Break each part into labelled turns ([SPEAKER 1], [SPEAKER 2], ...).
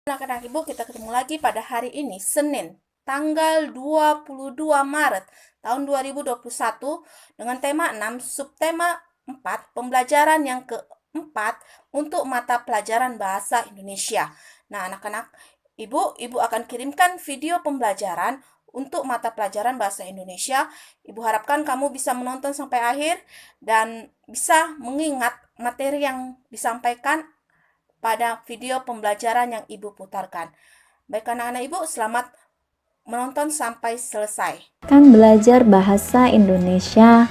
[SPEAKER 1] Anak-anak Ibu, kita ketemu lagi pada hari ini, Senin, tanggal 22 Maret tahun 2021 dengan tema 6, subtema 4, pembelajaran yang keempat untuk mata pelajaran bahasa Indonesia. Nah, anak-anak Ibu akan kirimkan video pembelajaran untuk mata pelajaran bahasa Indonesia. Ibu harapkan kamu bisa menonton sampai akhir dan bisa mengingat materi yang disampaikan pada video pembelajaran yang Ibu putarkan. Baik anak-anak Ibu, selamat menonton sampai selesai.
[SPEAKER 2] Akan belajar bahasa Indonesia.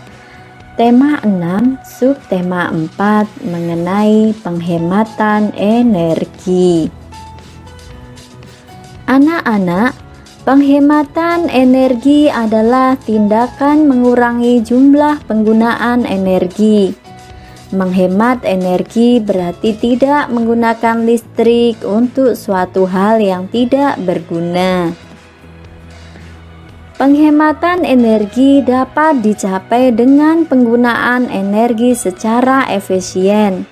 [SPEAKER 2] Tema 6, subtema 4 mengenai penghematan energi. Anak-anak, penghematan energi adalah tindakan mengurangi jumlah penggunaan energi. Menghemat energi berarti tidak menggunakan listrik untuk suatu hal yang tidak berguna. Penghematan energi dapat dicapai dengan penggunaan energi secara efisien,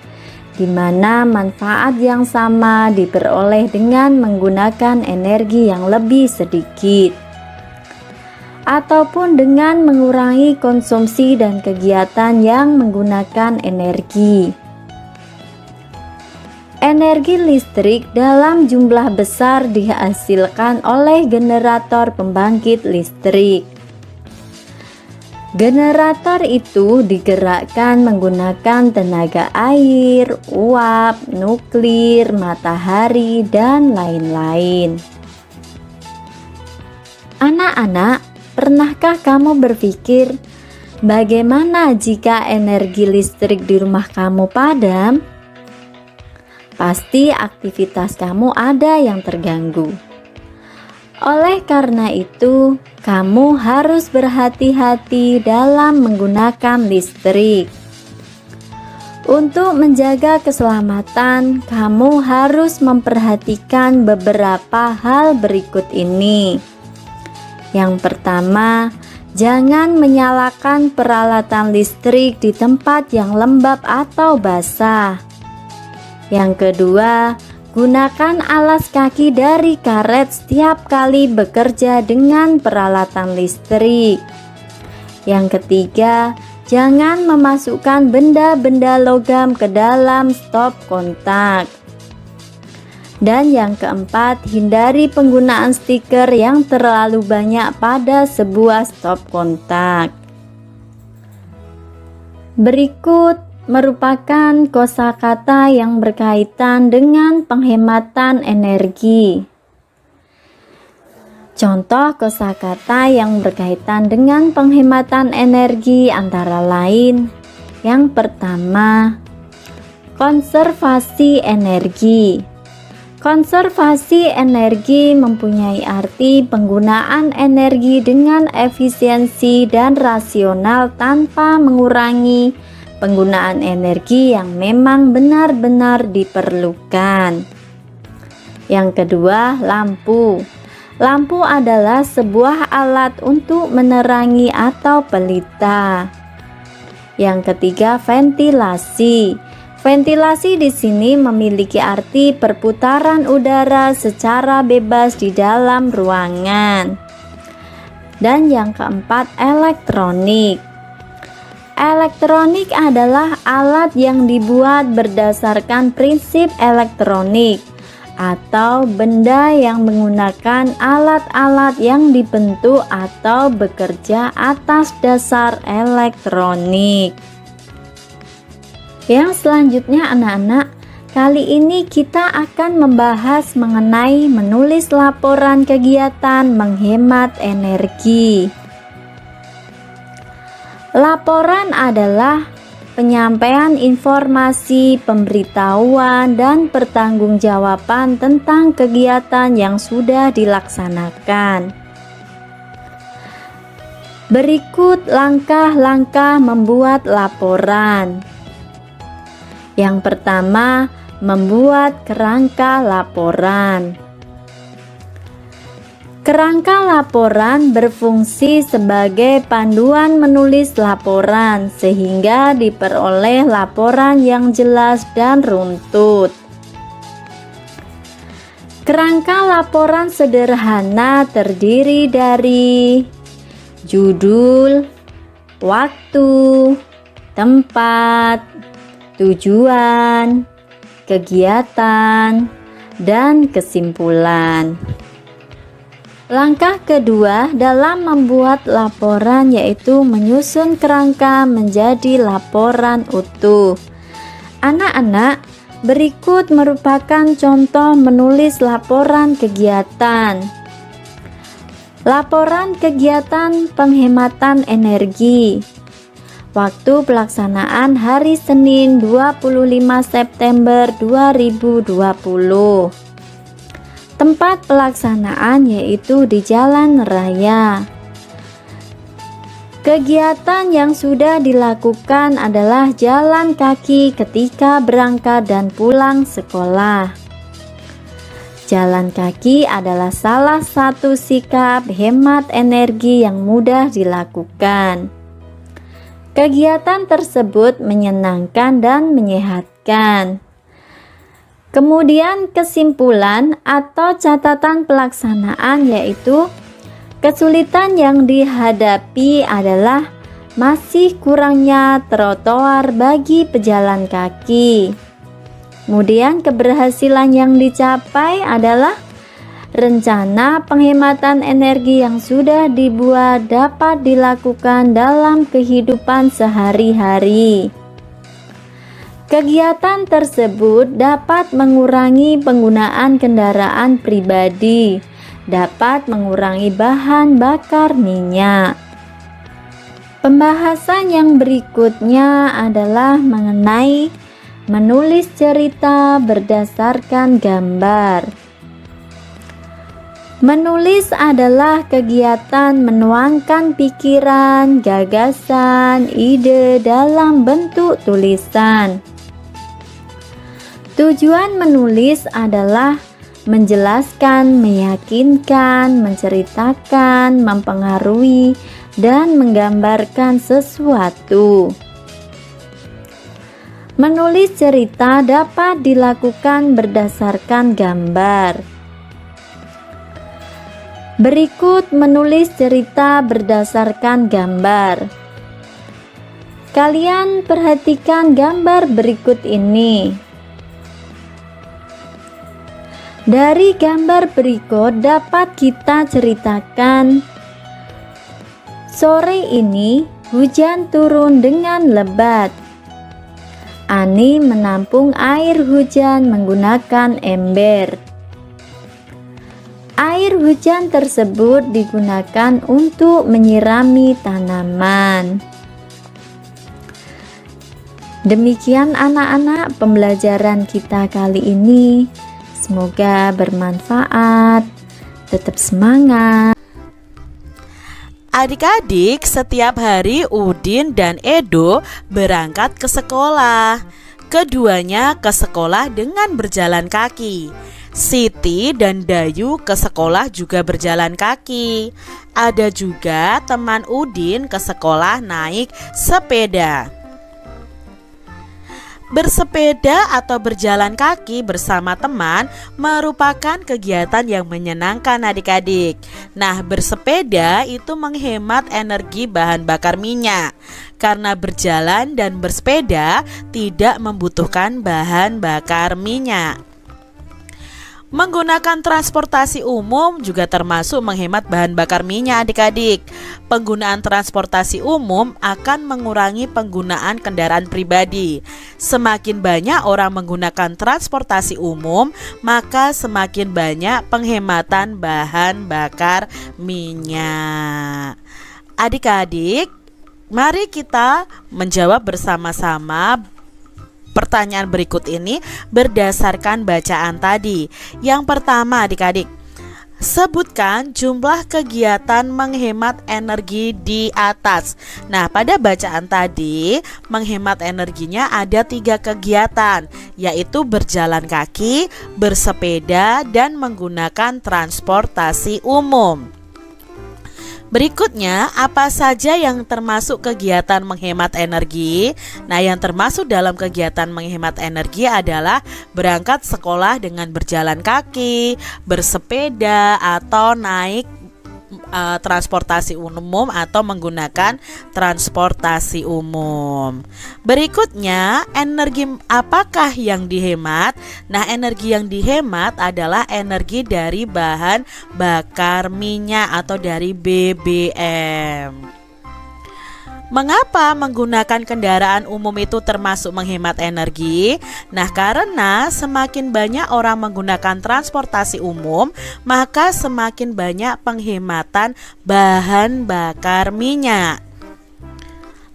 [SPEAKER 2] di mana manfaat yang sama diperoleh dengan menggunakan energi yang lebih sedikit, ataupun dengan mengurangi konsumsi dan kegiatan yang menggunakan energi. Energi listrik dalam jumlah besar dihasilkan oleh generator pembangkit listrik. Generator itu digerakkan menggunakan tenaga air, uap, nuklir, matahari, dan lain-lain. Anak-anak, pernahkah kamu berpikir bagaimana jika energi listrik di rumah kamu padam? Pasti aktivitas kamu ada yang terganggu. Oleh karena itu, kamu harus berhati-hati dalam menggunakan listrik. Untuk menjaga keselamatan, kamu harus memperhatikan beberapa hal berikut ini. Yang pertama, jangan menyalakan peralatan listrik di tempat yang lembab atau basah. Yang kedua, gunakan alas kaki dari karet setiap kali bekerja dengan peralatan listrik. Yang ketiga, jangan memasukkan benda-benda logam ke dalam stop kontak. Dan yang keempat, hindari penggunaan stiker yang terlalu banyak pada sebuah stop kontak. Berikut merupakan kosakata yang berkaitan dengan penghematan energi. Contoh kosakata yang berkaitan dengan penghematan energi antara lain: yang pertama, konservasi energi. Konservasi energi mempunyai arti penggunaan energi dengan efisiensi dan rasional tanpa mengurangi penggunaan energi yang memang benar-benar diperlukan. Yang kedua, lampu. Lampu adalah sebuah alat untuk menerangi atau pelita. Yang ketiga, ventilasi. Ventilasi di sini memiliki arti perputaran udara secara bebas di dalam ruangan. Dan yang keempat, elektronik. Elektronik adalah alat yang dibuat berdasarkan prinsip elektronik atau benda yang menggunakan alat-alat yang dibentuk atau bekerja atas dasar elektronik. Yang selanjutnya anak-anak, kali ini kita akan membahas mengenai menulis laporan kegiatan menghemat energi. Laporan adalah penyampaian informasi, pemberitahuan, dan pertanggungjawaban tentang kegiatan yang sudah dilaksanakan. Berikut langkah-langkah membuat laporan. Yang pertama, membuat kerangka laporan. Kerangka laporan berfungsi sebagai panduan menulis laporan sehingga diperoleh laporan yang jelas dan runtut. Kerangka laporan sederhana terdiri dari judul, waktu, tempat, tujuan, kegiatan, dan kesimpulan. Langkah kedua dalam membuat laporan yaitu menyusun kerangka menjadi laporan utuh. Anak-anak, berikut merupakan contoh menulis laporan kegiatan. Laporan kegiatan penghematan energi. Waktu pelaksanaan hari Senin 25 September 2020. Tempat pelaksanaan yaitu di jalan raya. Kegiatan yang sudah dilakukan adalah jalan kaki ketika berangkat dan pulang sekolah. Jalan kaki adalah salah satu sikap hemat energi yang mudah dilakukan. Kegiatan tersebut menyenangkan dan menyehatkan. Kemudian kesimpulan atau catatan pelaksanaan yaitu kesulitan yang dihadapi adalah masih kurangnya trotoar bagi pejalan kaki. Kemudian keberhasilan yang dicapai adalah rencana penghematan energi yang sudah dibuat dapat dilakukan dalam kehidupan sehari-hari. Kegiatan tersebut dapat mengurangi penggunaan kendaraan pribadi, dapat mengurangi bahan bakar minyak. Pembahasan yang berikutnya adalah mengenai menulis cerita berdasarkan gambar. Menulis adalah kegiatan menuangkan pikiran, gagasan, ide dalam bentuk tulisan. Tujuan menulis adalah menjelaskan, meyakinkan, menceritakan, mempengaruhi, dan menggambarkan sesuatu. Menulis cerita dapat dilakukan berdasarkan gambar. Berikut menulis cerita berdasarkan gambar. Kalian perhatikan gambar berikut ini. Dari gambar berikut dapat kita ceritakan, sore ini hujan turun dengan lebat. Ani menampung air hujan menggunakan ember. Air hujan tersebut digunakan untuk menyirami tanaman. Demikian anak-anak pembelajaran kita kali ini. Semoga bermanfaat. Tetap semangat.
[SPEAKER 3] Adik-adik, setiap hari Udin dan Edo berangkat ke sekolah. Keduanya ke sekolah dengan berjalan kaki. Siti dan Dayu ke sekolah juga berjalan kaki. Ada juga teman Udin ke sekolah naik sepeda. Bersepeda atau berjalan kaki bersama teman merupakan kegiatan yang menyenangkan adik-adik. Nah, bersepeda itu menghemat energi bahan bakar minyak. Karena berjalan dan bersepeda tidak membutuhkan bahan bakar minyak. Menggunakan transportasi umum juga termasuk menghemat bahan bakar minyak adik-adik. Penggunaan transportasi umum akan mengurangi penggunaan kendaraan pribadi. Semakin banyak orang menggunakan transportasi umum, maka semakin banyak penghematan bahan bakar minyak. Adik-adik, mari kita menjawab bersama-sama pertanyaan berikut ini berdasarkan bacaan tadi. Yang pertama adik-adik, sebutkan jumlah kegiatan menghemat energi di atas. Nah, pada bacaan tadi menghemat energinya ada 3 kegiatan, yaitu berjalan kaki, bersepeda, dan menggunakan transportasi umum. Berikutnya, apa saja yang termasuk kegiatan menghemat energi? Nah, yang termasuk dalam kegiatan menghemat energi adalah berangkat sekolah dengan berjalan kaki, bersepeda, atau naik transportasi umum atau menggunakan transportasi umum. Berikutnya, energi apakah yang dihemat? Nah, energi yang dihemat adalah energi dari bahan bakar minyak atau dari BBM. Mengapa menggunakan kendaraan umum itu termasuk menghemat energi? Nah, karena semakin banyak orang menggunakan transportasi umum, maka semakin banyak penghematan bahan bakar minyak.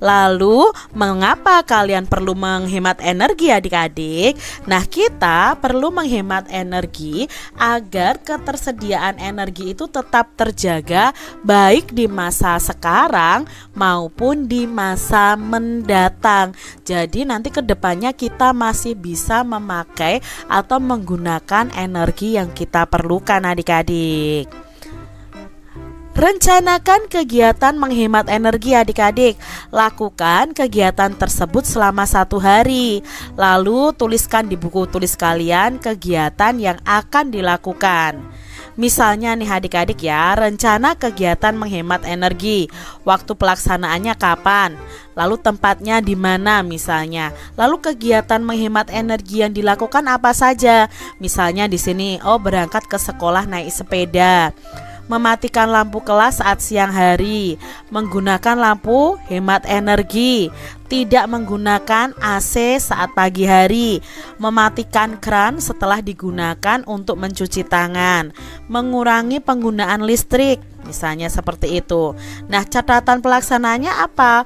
[SPEAKER 3] Lalu, mengapa kalian perlu menghemat energi adik-adik? Nah, kita perlu menghemat energi agar ketersediaan energi itu tetap terjaga baik di masa sekarang maupun di masa mendatang. Jadi nanti kedepannya kita masih bisa memakai atau menggunakan energi yang kita perlukan adik-adik. Rencanakan kegiatan menghemat energi adik-adik. Lakukan kegiatan tersebut selama 1 hari. Lalu tuliskan di buku tulis kalian kegiatan yang akan dilakukan. Misalnya nih adik-adik ya, rencana kegiatan menghemat energi. Waktu pelaksanaannya kapan? Lalu tempatnya di mana misalnya. Lalu kegiatan menghemat energi yang dilakukan apa saja? Misalnya di sini, berangkat ke sekolah naik sepeda. Mematikan lampu kelas saat siang hari, menggunakan lampu hemat energi, tidak menggunakan AC saat pagi hari, mematikan keran setelah digunakan untuk mencuci tangan, mengurangi penggunaan listrik, misalnya seperti itu. Nah, catatan pelaksananya apa?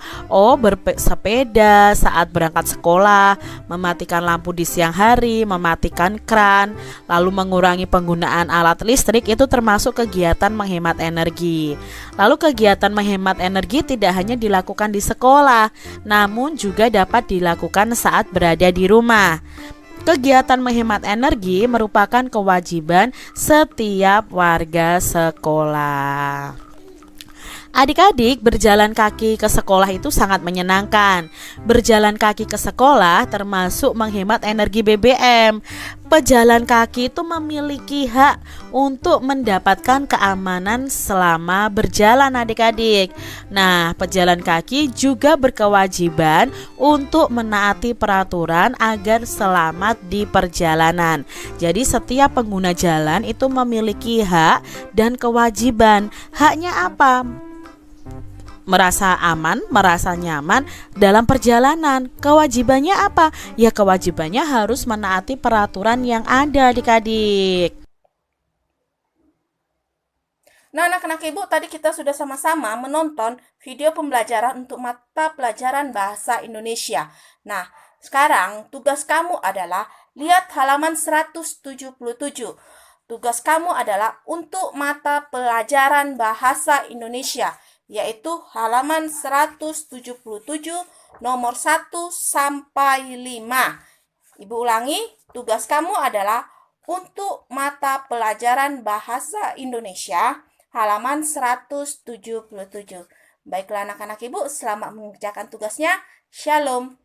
[SPEAKER 3] Bersepeda saat berangkat sekolah, mematikan lampu di siang hari, mematikan keran, lalu mengurangi penggunaan alat listrik, itu termasuk kegiatan menghemat energi. Lalu kegiatan menghemat energi tidak hanya dilakukan di sekolah, namun juga dapat dilakukan saat berada di rumah. Kegiatan menghemat energi merupakan kewajiban setiap warga sekolah. Adik-adik, berjalan kaki ke sekolah itu sangat menyenangkan. Berjalan kaki ke sekolah termasuk menghemat energi BBM. Pejalan kaki itu memiliki hak untuk mendapatkan keamanan selama berjalan adik-adik. Nah, pejalan kaki juga berkewajiban untuk menaati peraturan agar selamat di perjalanan. Jadi setiap pengguna jalan itu memiliki hak dan kewajiban. Haknya apa? Merasa aman, merasa nyaman dalam perjalanan. Kewajibannya apa? Ya, kewajibannya harus menaati peraturan yang ada adik-adik.
[SPEAKER 1] Nah, anak-anak ibu, tadi kita sudah sama-sama menonton video pembelajaran untuk mata pelajaran bahasa Indonesia. Nah, sekarang tugas kamu adalah lihat halaman 177. Tugas kamu adalah untuk mata pelajaran bahasa Indonesia, yaitu halaman 177 nomor 1 sampai 5. Ibu ulangi, tugas kamu adalah untuk mata pelajaran bahasa Indonesia halaman 177. Baiklah anak-anak ibu, selamat mengerjakan tugasnya. Shalom.